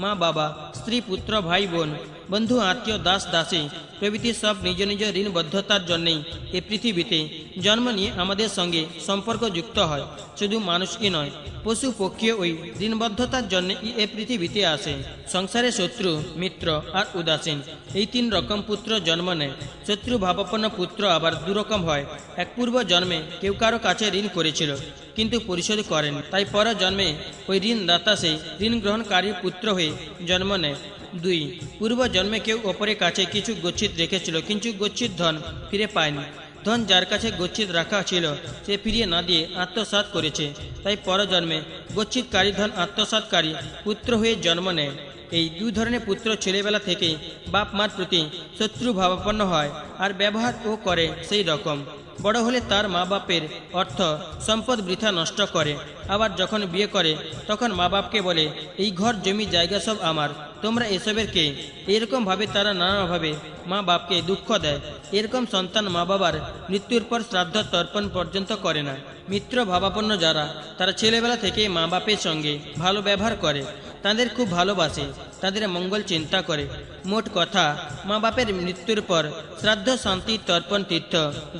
মা বাবা, স্ত্রী, পুত্র, ভাই বোন, বন্ধু, আত্মীয়, দাস দাসী প্রভৃতি সব নিজ নিজ ঋণবদ্ধতার জন্যেই এ পৃথিবীতে জন্ম নিয়ে আমাদের সঙ্গে সম্পর্ক যুক্ত হয়। শুধু মানুষই নয়, পশু পক্ষীও ওই ঋণবদ্ধতার জন্য এ পৃথিবীতে আসে। সংসারে শত্রু, মিত্র আর উদাসীন এই তিন রকম পুত্র জন্ম নেয়। শত্রু ভাবাপন্ন পুত্র আবার দুরকম হয়। এক, পূর্ব জন্মে কেউ কারো কাছে ঋণ করেছিল কিন্তু পরিশোধ করেন, তাই পর জন্মে ওই ঋণদাতা সেই ঋণ গ্রহণকারীর পুত্র হয়ে জন্ম নেয়। 2, পূর্ব জন্মে কেউ অপরের কাছে কিছু গচ্ছিত রেখেছিল কিন্তু গচ্ছিত ধন ফিরে পায়নি। ধন যার কাছে গচ্ছিত রাখা ছিল সে ফিরিয়ে না দিয়ে আত্মসাৎ করেছে, তাই পরজন্মে গচ্ছিতকারী ধন আত্মসাৎকারী পুত্র হয়ে জন্ম নেয়। এই দুই ধরনের পুত্র ছেলেবেলা থেকে বাপ মার প্রতি শত্রু ভাবাপন্ন হয় আর ব্যবহার ও করে সেই রকম। বড় হলে তার মা বাপের অর্থ সম্পদ বৃথা নষ্ট করে। আবার যখন বিয়ে করে তখন মা বাপকে বলে, এই ঘর জমি জায়গা সব আমার, তোমরা এসবের কে? এরকমভাবে তারা নানাভাবে মা বাপকে দুঃখ দেয়। এরকম সন্তান মা বাবার মৃত্যুর পর শ্রাদ্ধ তর্পণ পর্যন্ত করে না। মিত্র ভাবাপন্ন যারা, তারা ছেলেবেলা থেকে মা বাপের সঙ্গে ভালো ব্যবহার করে, তাদের খুব ভালোবাসে, তাদের মঙ্গল চিন্তা করে। মোট কথা, মা বাপের মৃত্যুর পর শ্রাদ্ধ, শান্তি, তর্পণ, তীর্থ,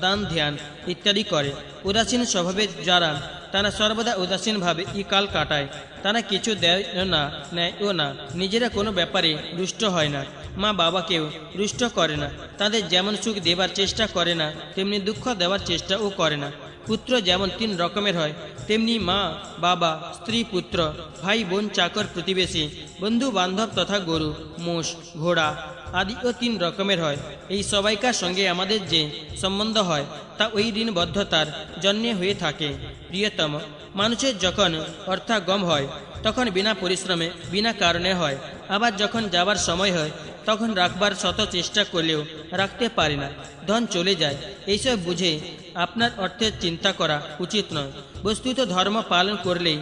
দান, ধ্যান ইত্যাদি করে। উদাসীন স্বভাবের যারা, তারা সর্বদা উদাসীনভাবে কাল কাটায়। তারা কিছু দেয় না, নেয়ও না, নিজেরা কোনো ব্যাপারে রুষ্ট হয় না, মা বাবাকেও রুষ্ট করে না। তাদের যেমন সুখ দেবার চেষ্টা করে না, তেমনি দুঃখ দেওয়ার চেষ্টাও করে না। পুত্র যেমন 3 রকমের হয়, তেমনি মা বাবা, স্ত্রী, পুত্র, ভাই বোন, চাকর, প্রতিবেশী, বন্ধু বান্ধব তথা গরু, মোষ, ঘোড়া আদিও 3 রকমের হয়। এই সবাইকার সঙ্গে আমাদের যে সম্বন্ধ হয় তা ওই ঋণবদ্ধতার জন্যে হয়ে থাকে। প্রিয়তম, মানুষের যখন অর্থাগম হয় তখন বিনা পরিশ্রমে, বিনা কারণে হয়। আবার যখন যাবার সময় হয় তখন রাখবার শত চেষ্টা করলেও রাখতে পারি না, ধন চলে যায়। এইসব বুঝে আপনার অর্থের চিন্তা করা উচিত নয়। বস্তুত ধর্ম পালন করলেই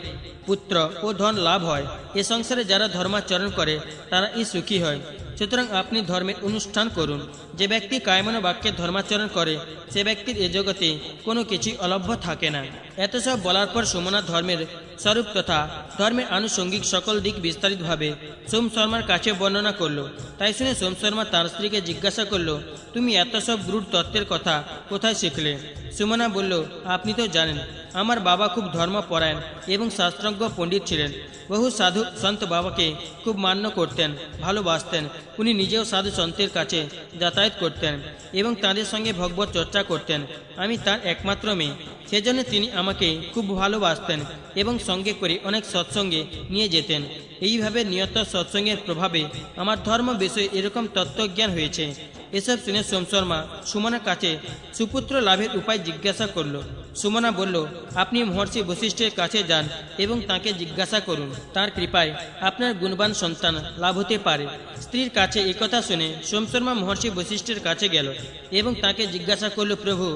পুত্র ও ধন লাভ হয়। এ সংসারে যারা ধর্মাচরণ করে তারা সুখী হয়। সুতরাং আপনি ধর্মের অনুষ্ঠান করুন। যে ব্যক্তি কায়মন বাক্যে ধর্মাচরণ করে সে ব্যক্তির এ জগতে কোনো কিছুই অলভ্য থাকে না। এত সব বলার পর সুমনা ধর্মের স্বরূপ তথা ধর্মের আনুষঙ্গিক সকল দিক বিস্তারিতভাবে সোম শর্মার কাছে বর্ণনা করলো। তাই শুনে সোম শর্মা তার স্ত্রীকে জিজ্ঞাসা করলো, তুমি এত সব গূঢ় তত্ত্বের কথা কোথায় শিখলে? সুমনা বলল, আপনি তো জানেন আমার বাবা খুব ধর্মপরায়ণ এবং শাস্ত্রজ্ঞ পণ্ডিত ছিলেন। বহু সাধু সন্ত বাবাকে খুব মান্য করতেন, ভালোবাসতেন। উনি নিজেও সাধু সন্তের কাছে যাতায়াত করতেন এবং তাদের সঙ্গে ভগবত চর্চা করতেন। আমি তার একমাত্র মেয়ে, সেজন্য তিনি আমাকে খুব ভালোবাসতেন এবং সঙ্গে করে অনেক সৎসঙ্গে নিয়ে যেতেন। এইভাবে নিয়ত সৎসঙ্গের প্রভাবে আমার ধর্ম বিষয়ে এরকম তত্ত্বজ্ঞান হয়েছে। এসব শুনে সোম শর্মা সুমনার কাছে সুপুত্র লাভের উপায় জিজ্ঞাসা করল। সুমনা বলল, আপনি মহর্ষি বশিষ্ঠের কাছে যান এবং তাকে জিজ্ঞাসা করুন, তার কৃপায় আপনার গুণবান সন্তান লাভ হতে পারে। স্ত্রীর কাছে একথা শুনে সোম শর্মা মহর্ষি বশিষ্ঠের কাছে গেল এবং তাকে জিজ্ঞাসা করল, প্রভু,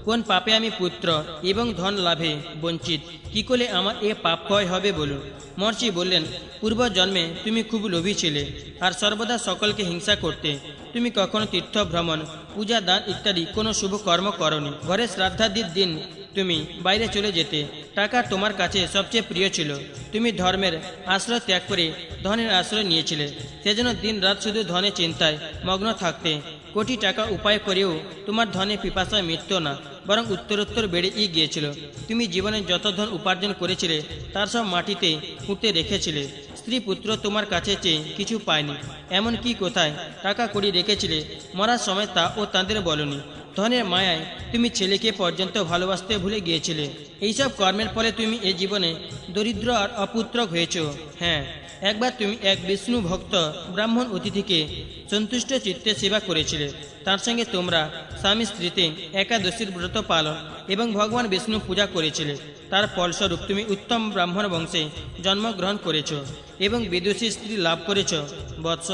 কোন পাপে আমি পুত্র এবং ধন লাভে বঞ্চিত? কি করে আমার এ পাপ ক্ষয় হবে বলুন? মহর্ষি বললেন, পূর্ব জন্মে তুমি খুব লোভী ছিলে আর সর্বদা সকলকে হিংসা করতে। তুমি কখনো তীর্থ ভ্রমণ, পূজা, দান ইত্যাদি কোনো শুভ কর্ম করনি। ঘরে শ্রাদ্ধাদির দিন তুমি বাইরে চলে যেতে। টাকা তোমার কাছে সবচেয়ে প্রিয় ছিল। তুমি ধর্মের আশ্রয় ত্যাগ করে ধনের আশ্রয় নিয়েছিলে। সেজন্য দিন রাত শুধু ধনের চিন্তায় মগ্ন থাকতে। কোটি টাকা উপায় করেও তোমার ধনে পিপাসায় মিটত না, বরং উত্তরোত্তর বেড়েই গিয়েছিল। তুমি জীবনে যত ধন উপার্জন করেছিলে তার সব মাটিতে পুঁতে রেখেছিলে। স্ত্রী পুত্র তোমার কাছে চেয়ে কিছু পায়নি। এমন কি কোথায় টাকা কড়ি রেখেছিলে, মরার সময় তা ও তাদের বলনি। ধনের মায়ায় তুমি ছেলেকে পর্যন্ত ভালোবাসতে ভুলে গিয়েছিলে। এইসব কর্মের ফলে তুমি এ জীবনে দরিদ্র আর অপুত্রক হয়েছ। হ্যাঁ, একবার তুমি এক বিষ্ণু ভক্ত ব্রাহ্মণ অতিথিকে সন্তুষ্ট চিত্তে সেবা করেছিলে। তার সঙ্গে তোমরা স্বামী স্ত্রীতে একাদশীর ব্রত পালন এবং ভগবান বিষ্ণু পূজা করেছিলে। তার ফলস্বরূপ তুমি উত্তম ব্রাহ্মণ বংশে জন্মগ্রহণ করেছ এবং বিদুষী স্ত্রী লাভ করেছ। বৎস,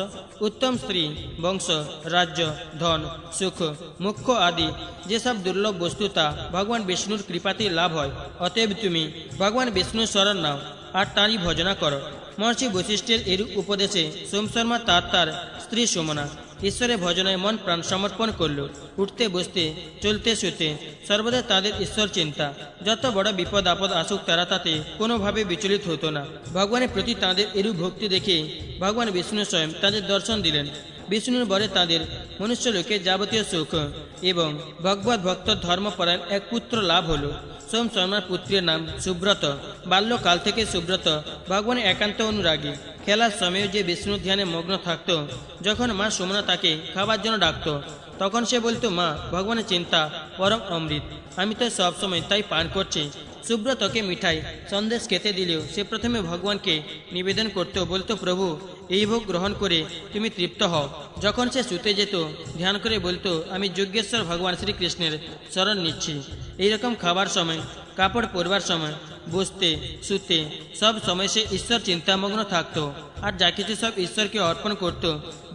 উত্তম স্ত্রী, বংশ, রাজ্য, ধন, সুখ, মোক্ষ আদি যেসব দুর্লভ বস্তু তা ভগবান বিষ্ণুর কৃপাতেই লাভ হয়। অতএব তুমি ভগবান বিষ্ণুর শরণ নাও আর তাঁরই ভজনা করো। মহর্ষি বশিষ্ঠের এরূপ উপদেশে সোম শর্মা তার স্ত্রী সুমনা ঈশ্বরের ভজনায় মন প্রাণ সমর্পণ করল। উঠতে বসতে চলতে শুতে সর্বদা তাদের ঈশ্বর চিন্তা। যত বড় বিপদ আপদ আসুক তারা তাতে কোনোভাবে বিচলিত হতো না। ভগবানের প্রতি তাঁদের এরূপ ভক্তি দেখে ভগবান বিষ্ণু স্বয়ং তাদের দর্শন দিলেন। বিষ্ণুর বরে তাদের মনুষ্যলোকে যাবতীয় সুখ এবং ভগবত ভক্ত ধর্মপরায়ণ এক পুত্র লাভ হলো। সোম শর্মার পুত্রের নাম সুব্রত। বাল্যকাল থেকে সুব্রত ভগবানের একান্ত অনুরাগী। খেলার সময় যে বিষ্ণু ধ্যানে মগ্ন থাকত, যখন মা সুমনা তাকে খাবার জন্য ডাকত, তখন সে বলতো, মা, ভগবানের চিন্তা পরম অমৃত, আমি তো সবসময় তাই পান করছি। সুব্রতকে মিঠাই সন্দেশ খেতে দিলেও সে প্রথমে ভগবানকে নিবেদন করত, বলতো, প্রভু, এই ভোগ গ্রহণ করে তুমি তৃপ্ত হও। যখন সে শুতে যেত, ধ্যান করে বলতো, আমি যজ্ঞেশ্বর ভগবান শ্রীকৃষ্ণের শরণ নিচ্ছি। এইরকম খাবার সময়, কাপড় পরবার সময়, বসতে শুতে সব সময় সে ঈশ্বর চিন্তামগ্ন থাকতো আর যা কিছু সব ঈশ্বরকে অর্পণ করত।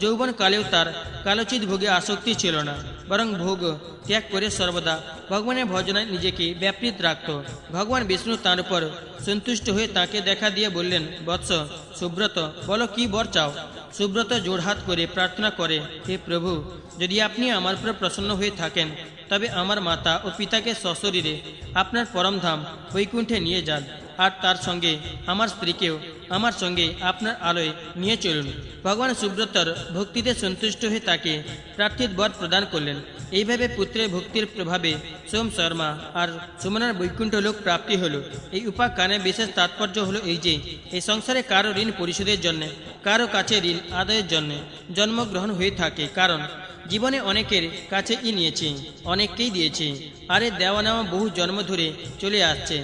যৌবন কালেও তার কালোচিত ভোগে আসক্তি ছিল না, বরং ভোগ ত্যাগ করে সর্বদা ভগবানের ভজনায় নিজেকে ব্যাপৃত রাখত। ভগবান বিষ্ণু তার উপর সন্তুষ্ট হয়ে তাকে দেখা দিয়ে বললেন, বৎস সুব্রত, বলো কি বর চাও। সুব্রত জোড়হাত করে প্রার্থনা করে, হে প্রভু, যদি আপনি আমার উপর প্রসন্ন হয়ে থাকেন তবে আমার মাতা ও পিতাকে সশরীরে আপনার পরমধাম বৈকুণ্ঠে নিয়ে যান, আর তার সঙ্গে আমার স্ত্রীকেও আমার সঙ্গে আপনার আলোয় নিয়ে চলুন। ভগবান সুব্রতর ভক্তিতে সন্তুষ্ট হয়ে তাকে প্রার্থিত বর প্রদান করলেন। এইভাবে পুত্রের ভক্তির প্রভাবে সোম শর্মা আর সুমনার বৈকুণ্ঠ লোক প্রাপ্তি হলো। এই উপাখ্যানের বিশেষ তাৎপর্য হলো এই যে, এই সংসারে কারো ঋণ পরিশোধের জন্য, কারো কাছে ঋণ আদায়ের জন্য জন্মগ্রহণ হয়ে থাকে। কারণ জীবনে অনেকের কাছেই নিয়েছি, অনেককেই দিয়েছি, আরে দেওয়া নেওয়া বহু জন্ম ধরে চলে আসছে।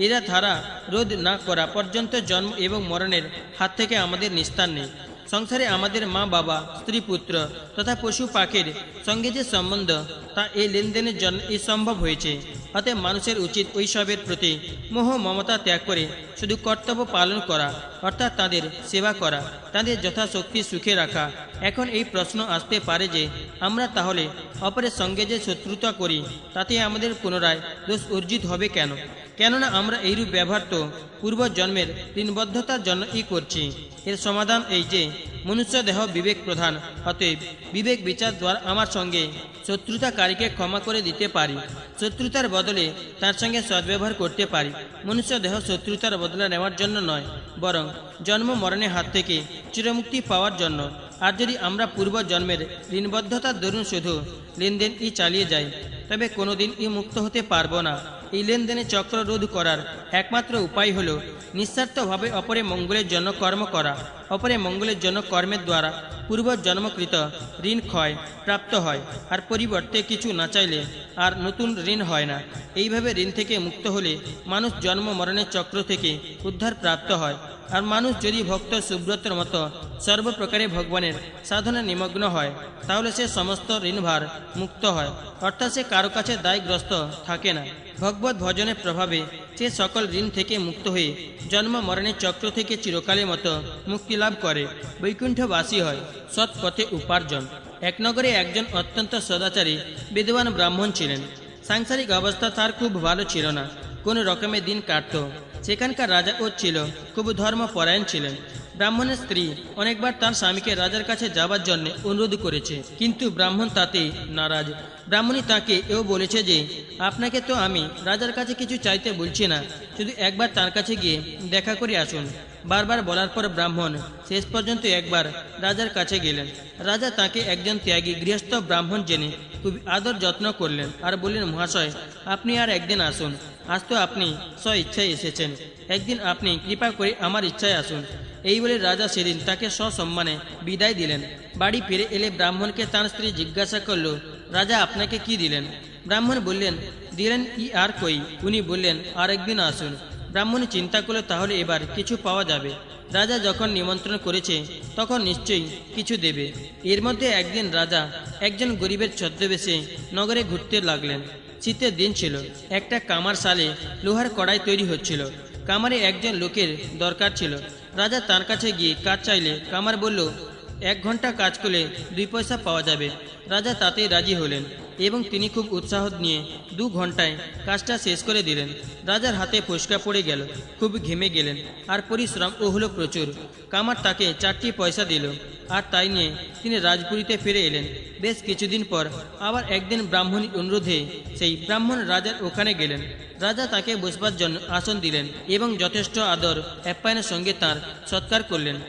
এরা ধারা রোধ না করা পর্যন্ত জন্ম এবং মরণের হাত থেকে আমাদের নিস্তার নেই। সংসারে আমাদের মা বাবা, স্ত্রী পুত্র তথা পশু পাখির সঙ্গে যে সম্বন্ধ, তা এই লেনদেনের জন্য এই সম্ভব হয়েছে। অতএব মানুষের উচিত ওইসবের প্রতি মোহ মমতা ত্যাগ করে শুধু কর্তব্য পালন করা, অর্থাৎ তাদের সেবা করা, তাদের যথাশক্তি সুখে রাখা। এখন এই প্রশ্ন আসতে পারে যে, আমরা তাহলে অপরের সঙ্গে যে শত্রুতা করি তাতে আমাদের পুনরায় দোষ অর্জিত হবে কেন? কেননা আমরা এইরূপ ব্যবহার তো পূর্বজন্মের ঋণবদ্ধতার জন্যই করছি। এর সমাধান এই যে, মনুষ্য দেহ বিবেক প্রধান, অতএব বিবেক বিচার দ্বারা আমার সঙ্গে শত্রুতাকারীকে ক্ষমা করে দিতে পারি, শত্রুতার বদলে তার সঙ্গে সদ্ব্যবহার করতে পারি। মনুষ্য দেহ শত্রুতার বদলা নেওয়ার জন্য নয়, বরং জন্ম মরণের হাত থেকে চিরমুক্তি পাওয়ার জন্য। আর যদি আমরা পূর্ব জন্মের ঋণবদ্ধতার দরুন শুধু লেনদেনই চালিয়ে যাই, তবে কোনোদিন মুক্ত হতে পারবো না। এই লেনদেনে চক্র রোধ করার একমাত্র উপায় হলো নিঃস্বার্থভাবে অপরের মঙ্গলের জন্য কর্ম করা। অপরের মঙ্গলের জন্য কর্মের দ্বারা পূর্ব জন্মকৃত ঋণ ক্ষয় প্রাপ্ত হয়, আর পরিবর্তে কিছু না চাইলে আর নতুন ঋণ হয় না। এইভাবে ঋণ থেকে মুক্ত হলে মানুষ জন্ম মরণের চক্র থেকে উদ্ধার প্রাপ্ত হয়। আর মানুষ যদি ভক্ত সুব্রতর মতো সর্বপ্রকারে ভগবানের সাধনা নিমগ্ন হয়, তাহলে সে সমস্ত ঋণভার মুক্ত হয়, অর্থাৎ সে কারো কাছে দায়গ্রস্ত থাকে না। ভগবত ভজনের প্রভাবে সে সকল ঋণ থেকে মুক্ত হয়ে জন্ম মরণের চক্র থেকে চিরকালের মতো মুক্তি লাভ করে, বৈকুণ্ঠবাসী হয়। সৎ পথে উপার্জন। এক নগরে একজন অত্যন্ত সদাচারী বিদ্বান ব্রাহ্মণ ছিলেন। সাংসারিক অবস্থা তার খুব ভালো ছিল না, কোনো রকমের দিন কাটত। সেখানকার রাজা ও ছিল খুব ধর্মপরায়ণ ছিলেন। ব্রাহ্মণের স্ত্রী অনেকবার তার স্বামীকে রাজার কাছে যাবার জন্য অনুরোধ করেছে, কিন্তু ব্রাহ্মণ তাতে নারাজ। ব্রাহ্মণী তাকে এও বলেছে যে, আপনাকে তো আমি রাজার কাছে কিছু চাইতে বলছি না, শুধু একবার তার কাছে গিয়ে দেখা করে আসুন। বারবার বলার পর ব্রাহ্মণ শেষ পর্যন্ত একবার রাজার কাছে গেলেন। রাজা তাকে একজন ত্যাগী গৃহস্থ ব্রাহ্মণ জেনে খুব আদর যত্ন করলেন আর বললেন, মহাশয়, আপনি আর একদিন আসুন। আজ তো আপনি স্ব ইচ্ছায় এসেছেন, একদিন আপনি কৃপা করে আমার ইচ্ছায় আসুন। এই বলে রাজা সেদিন তাকে সসম্মানে বিদায় দিলেন। বাড়ি ফিরে এলে ব্রাহ্মণকে তার স্ত্রী জিজ্ঞাসা করল, রাজা আপনাকে কি দিলেন? ব্রাহ্মণ বললেন, দিলেন ই আর কই। উনি বললেন, আর একদিন আসুন। ব্রাহ্মণ চিন্তা করলে তাহলে এবার কিছু পাওয়া যাবে। রাজা যখন নিমন্ত্রণ করেছে তখন নিশ্চয়ই কিছু দেবে। এর মধ্যে একদিন রাজা একজন গরিবের ছদ্মবেশে নগরে ঘুরতে লাগলেন। শীতের দিন ছিল। একটা কামার সালে লোহার কড়াই তৈরি হচ্ছিল। কামারে একজন লোকের দরকার ছিল। রাজা তার কাছে গিয়ে কাজ চাইলে কামার বলল, 1 ঘন্টা কাজ করলে 2 পয়সা পাওয়া যাবে। রাজা তাতেই রাজি হলেন এবং তিনি খুব উৎসাহ নিয়ে 2 ঘন্টায় কাজটা শেষ করে দিলেন। রাজার হাতে ফোসকা পড়ে গেল, খুব ঘেমে গেলেন আর পরিশ্রম ও হলো প্রচুর। কামার তাকে 4টি পয়সা দিল। আর তাই নিয়ে তিনি রাজপুরীতে ফিরে এলেন। বেশ কিছুদিন পর আবার একদিন ব্রাহ্মণীর অনুরোধে সেই ব্রাহ্মণ রাজার ওখানে গেলেন। রাজা তাকে বসবার জন্য আসন দিলেন এবং যথেষ্ট আদর আপ্যায়নের সঙ্গে তাঁর সৎকার করলেন।